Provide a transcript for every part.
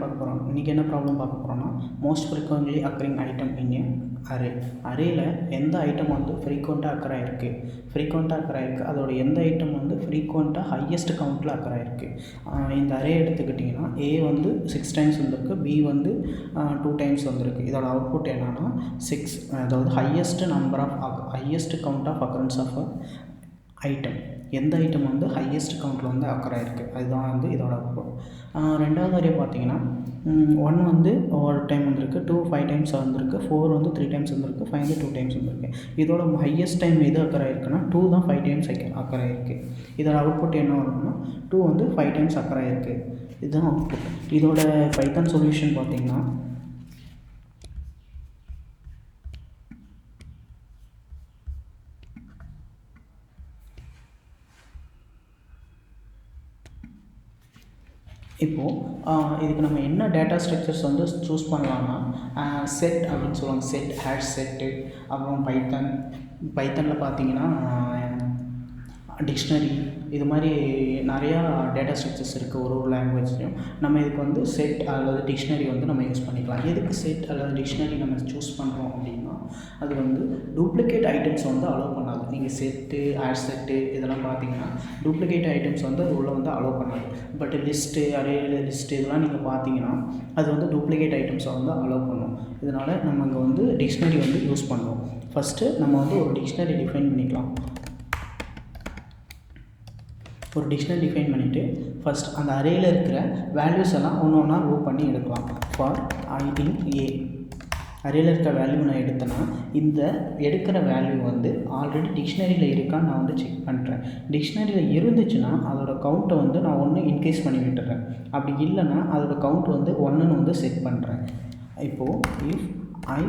பார்க்க போகிறோம்? இன்றைக்கி என்ன ப்ராப்ளம் பார்க்க போகிறோம்னா, most frequently occurring item in a array. அரேயில் எந்த ஐட்டம் வந்து ஃப்ரீக்வெண்ட்டாக அக்கர் ஆகிருக்கு, அதோட எந்த ஐட்டம் வந்து ஃப்ரீக்வெண்ட்டாக ஹையஸ்ட் கவுண்ட்டில் அக்கர் ஆகிருக்கு. இந்த அரே எடுத்துக்கிட்டிங்கன்னா ஏ வந்து 6 டைம்ஸ் வந்திருக்கு, பி வந்து 2 டைம்ஸ் வந்திருக்கு. இதோட அவுட்புட் என்னன்னா 6, அதாவது highest count of occurrence of item. எந்த ஐட்டம் வந்து ஹையஸ்ட் கவுண்ட்டில் வந்து அக்கர் ஆகிருக்கு, அதுதான் வந்து இதோட அவுட்புட். ரெண்டாவது அரே பார்த்தீங்கன்னா 1 வந்து ஒரு டைம் வந்திருக்கு, 2 5 டைம்ஸ் வந்திருக்கு, 4 வந்து 3 டைம்ஸ் வந்திருக்கு, 5 வந்து 2 டைம்ஸ் வந்திருக்கு. இதோட ஹையஸ்ட் டைம் எது அக்கர் ஆகிருக்குன்னா 2 தான் 5 டைம்ஸ் அக்கர் ஆகிருக்கு. இதோட அவுட்புட் என்ன வரும்னா 2 வந்து 5 டைம்ஸ் அக்கர் ஆகிருக்கு. இதுதான் அவுட்புட். இதோட பைத்தான் சொல்யூஷன் பார்த்தீங்கன்னா இப்போது இதுக்கு நம்ம என்ன டேட்டா ஸ்ட்ரக்சர்ஸ் வந்து சூஸ் பண்ணலாம்னா செட் அப்படின்னு சொல்லுவாங்க. செட், ஹேஷ் செட்டு, அப்புறம் பைத்தனில் பார்த்தீங்கன்னா டிக்ஷனரி, இது மாதிரி நிறையா டேட்டா ஸ்ட்ரக்சர்ஸ் இருக்குது ஒரு லாங்குவேஜ்லையும். நம்ம இதுக்கு வந்து செட் அல்லது டிக்ஷனரி வந்து நம்ம யூஸ் பண்ணிக்கலாம். எதுக்கு செட் அல்லது டிக்ஷனரி நம்ம சூஸ் பண்ணுறோம் அப்படின்னா, அது வந்து டூப்ளிகேட் ஐட்டம்ஸ் வந்து அலோவ் பண்ணாது. நீங்கள் செட்டு, ஹேஷ் செட்டு இதெல்லாம் பார்த்தீங்கன்னா டூப்ளிகேட் ஐட்டம்ஸ் வந்து அது உள்ளே வந்து அலோவ் பண்ணாது. பட் லிஸ்ட்டு, அரே லிஸ்ட்டு இதெல்லாம் நீங்கள் பார்த்தீங்கன்னா அது வந்து டூப்ளிகேட் ஐட்டம்ஸை வந்து அலோவ் பண்ணும். இதனால் நம்ம இங்கே வந்து டிக்ஷனரி வந்து யூஸ் பண்ணுறோம். ஃபஸ்ட்டு நம்ம வந்து ஒரு டிக்ஷனரி டிஃபைன் பண்ணிக்கலாம். ஒரு டிக்ஷனரி டிஃபைன் பண்ணிவிட்டு ஃபஸ்ட் அந்த அரேயில் இருக்கிற வேல்யூஸ் எல்லாம் ஒன்று ஒன்றா லூப் பண்ணி எடுக்கலாம். ஃபார் ஐ இன் ஏ, அரேயில் இருக்கிற வேல்யூ நான் எடுத்தேன்னா இந்த எடுக்கிற வேல்யூ வந்து ஆல்ரெடி டிக்ஷனரியில் இருக்கான்னு நான் வந்து செக் பண்ணுறேன். டிக்ஷனரியில் இருந்துச்சுன்னா அதோட கவுண்ட்டை வந்து நான் ஒன்று இன்க்ரீஸ் பண்ணி விட்டுறேன். அப்படி இல்லைன்னா அதோட கவுண்ட் வந்து 1ன்னு வந்து செட் பண்ணுறேன். இப்போது இஃப் ஐ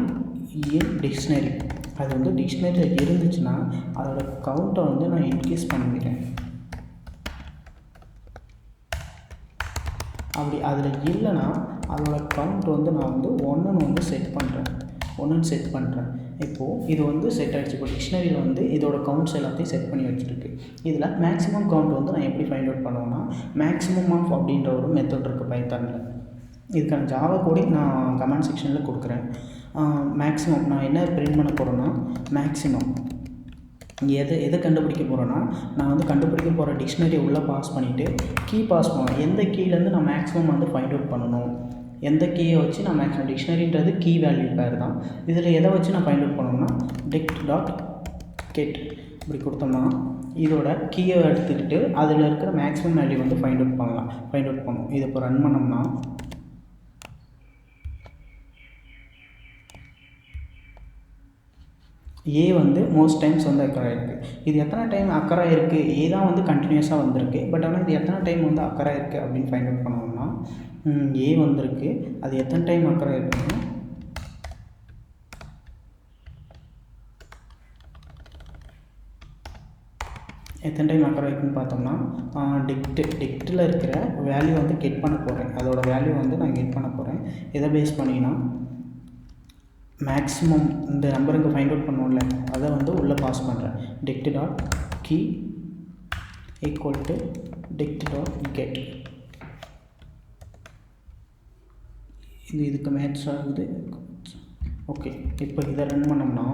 இன் டிக்ஷனரி, அது வந்து டிக்ஷனரியில் இருந்துச்சுன்னா அதோட கவுண்ட்டை வந்து நான் இன்க்ரீஸ் பண்ணிவிடுறேன். அப்படி அதில் இல்லைன்னா அதோட கவுண்ட் வந்து நான் வந்து 1ன்னு வந்து செட் பண்ணுறேன். இப்போது இது வந்து செட் ஆகிடுச்சு. இப்போ டிக்ஷனரியில் வந்து இதோட கவுண்ட்ஸ் எல்லாத்தையும் செட் பண்ணி வச்சுருக்கு. இதில் மேக்ஸிமம் கவுண்ட் வந்து நான் எப்படி ஃபைண்ட் அவுட் பண்ணுவேன்னா, மேக்ஸிமம் ஆஃப் அப்படின்ற ஒரு மெத்தட் இருக்குது பைத்தானில். இதுக்கான ஜாவா கோடிங் நான் கமெண்ட் செக்ஷனில் கொடுக்குறேன். மேக்ஸிமம் நான் என்ன பிரிண்ட் பண்ண போகிறேன்னா, மேக்ஸிமம் எதை கண்டுபிடிக்க போகிறேன்னா, நான் வந்து கண்டுபிடிக்க போகிற டிக்ஷனரியை உள்ளே பாஸ் பண்ணிவிட்டு கீ பாஸ் பண்ணுவேன். எந்த கீலேருந்து நான் மேக்ஸிமம் வந்து ஃபைண்ட் அவுட் பண்ணணும், எந்த கீயை வச்சு நான் மேக்ஸிமம், டிக்ஷனரின்றது கீ வேல்யூ பேர் தான். இதில் எதை வச்சு நான் ஃபைண்ட் அவுட் பண்ணணும்னா dict.get இப்படி கொடுத்தோம்னா இதோட கீயை எடுத்துக்கிட்டு அதில் இருக்கிற மேக்ஸிமம் வேல்யூ வந்து ஃபைண்ட் அவுட் பண்ணணும். இதை இப்போ ரன் பண்ணோம்னா ஏ வந்து மோஸ்ட் டைம்ஸ் வந்து அக்கர் ஆகிருக்கு. இது எத்தனை டைம் அக்கர் ஆகிருக்கு, ஏ தான் வந்து கண்டினியூஸாக வந்திருக்கு. பட் ஆனால் இது எத்தனை டைம் வந்து அக்கர் ஆகிருக்கு அப்படின்னு ஃபைண்ட் அவுட் பண்ணோம்னா, ஏ வந்திருக்கு, அது எத்தனை டைம் அக்கர் ஆகிருக்குன்னா எத்தனை டைம் அக்கர் ஆகிருக்குன்னு பார்த்தோம்னா டிக்ட்டில் இருக்கிற வேல்யூ வந்து கெட் பண்ண போகிறேன். அதோட வேல்யூ வந்து நான் கெட் பண்ண போகிறேன். எதை பேஸ் பண்ணிங்கன்னா மேக்ஸிமம் இந்த நம்பர் இங்கே ஃபைண்ட் அவுட் பண்ணுவோம்ல, அதை வந்து உள்ளே பாஸ் பண்ணுறேன். dict.key equal to dict.get. இதுக்கு மேட்ச் ஆகுது. ஓகே, இப்போ இதை ரன் பண்ணோம்னா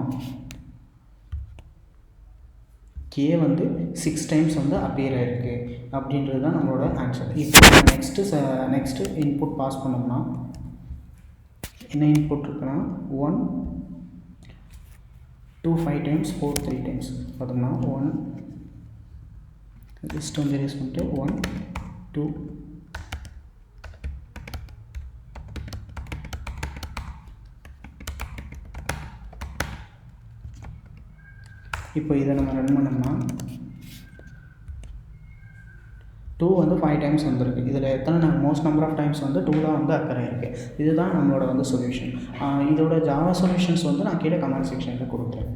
கே வந்து 6 டைம்ஸ் வந்து அப்பியர் ஆகிருக்கு அப்படின்றது தான் நம்மளோட ஆன்சர். இப்போ நெக்ஸ்ட்டு இன்புட் பாஸ் பண்ணோம்னா என்ன இன்புட் இருக்குன்னா 1 2 5 டைம்ஸ் 4 3 டைம்ஸ் பார்த்தோம்னா 1 லிஸ்ட் வந்து ரேஸ் பண்ணிட்டு 1 2 இப்போ இதை நம்ம ரன் பண்ணோம்னா 2 வந்து 5 டைம்ஸ் வந்திருக்கு. இதில் எத்தனை மோஸ்ட் நம்பர் ஆஃப் டைம்ஸ் வந்து 2 தான் வந்து அக்கர் ஆகிருக்கு. இதுதான் நம்மளோட வந்து சொல்யூஷன். இதோட ஜாவா சொல்யூஷன்ஸ் வந்து நான் கீழே கமெண்ட் செக்ஷனில் கொடுக்குறேன்.